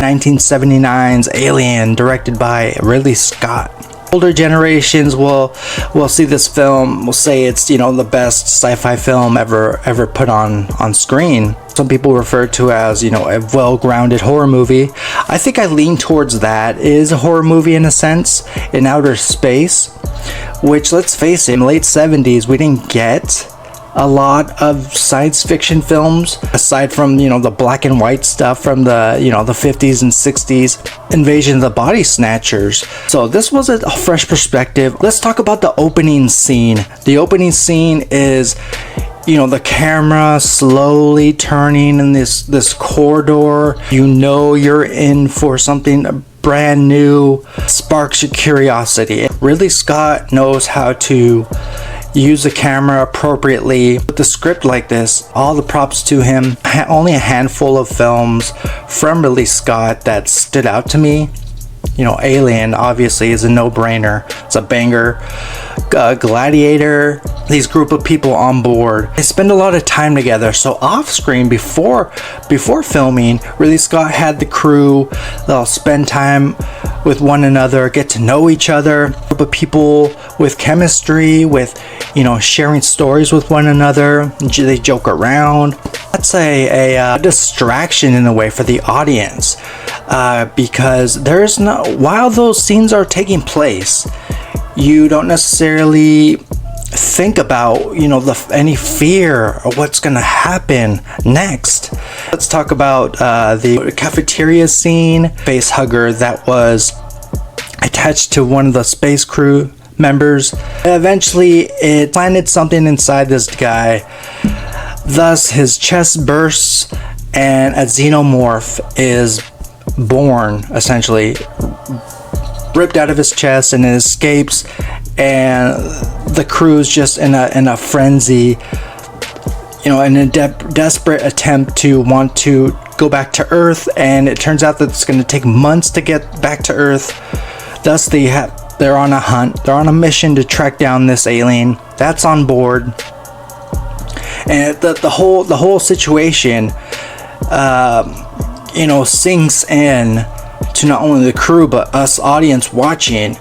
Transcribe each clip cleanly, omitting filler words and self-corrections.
1979's Alien, directed by Ridley Scott. Older generations will see this film, will say it's, you know, the best sci-fi film ever put on screen. Some people refer to as, you know, a well-grounded horror movie. I think I lean towards that. It is a horror movie in a sense, in outer space, which, let's face it, in the late 70s we didn't get a lot of science fiction films aside from, you know, the black and white stuff from the, you know, the 50s and 60s, Invasion of the Body Snatchers. So this was a fresh perspective. Let's talk about the opening scene. The opening scene is, you know, the camera slowly turning in this corridor. You know you're in for something brand new, sparks your curiosity. Ridley Scott knows how to use the camera appropriately. With the script like this, all the props to him. Only a handful of films from Ridley Scott that stood out to me. You know, Alien obviously is a no-brainer. It's a banger. Gladiator, these group of people on board, they spend a lot of time together. So off screen, before filming, Ridley Scott had the crew, they'll spend time with one another, get to know each other. A group of people with chemistry, with, you know, sharing stories with one another. They joke around. That's a distraction in a way for the audience, because there's no, while those scenes are taking place, you don't necessarily think about, you know, any fear or what's gonna happen next. Let's talk about the cafeteria scene, face hugger that was attached to one of the space crew members. Eventually it planted something inside this guy, thus his chest bursts and a xenomorph is born, essentially ripped out of his chest, and it escapes, and the crew's just in a frenzy, you know, in a desperate attempt to want to go back to Earth, and it turns out that it's going to take months to get back to Earth. Thus they're on a hunt, they're on a mission to track down this alien that's on board, and the whole situation you know, sinks in to not only the crew but us audience watching.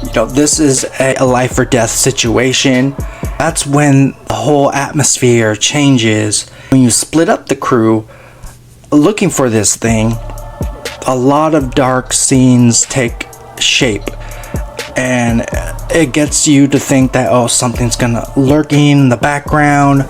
You know, this is a life or death situation. That's when the whole atmosphere changes. When you split up the crew looking for this thing, a lot of dark scenes take shape, and it gets you to think that, oh, something's gonna lurking in the background.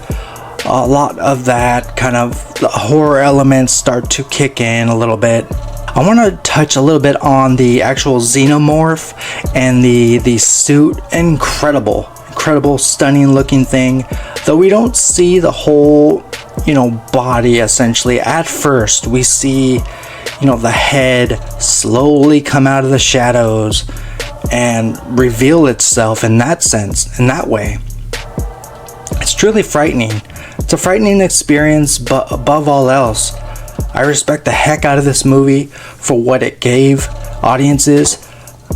A lot of that kind of the horror elements start to kick in a little bit. I want to touch a little bit on the actual xenomorph and the suit. Incredible, stunning looking thing. Though we don't see the whole, you know, body essentially. At first we see, you know, the head slowly come out of the shadows and reveal itself in that sense, in that way. It's truly frightening. It's a frightening experience, but above all else, I respect the heck out of this movie for what it gave audiences.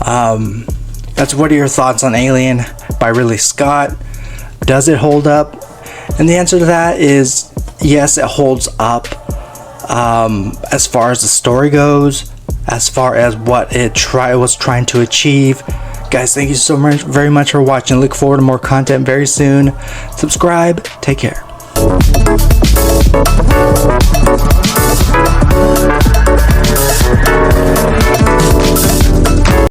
What are your thoughts on Alien by Ridley Scott? Does it hold up? And the answer to that is yes, it holds up. As far as the story goes, as far as what it was trying to achieve. Guys, thank you so very much for watching. Look forward to more content very soon. Subscribe. Take care.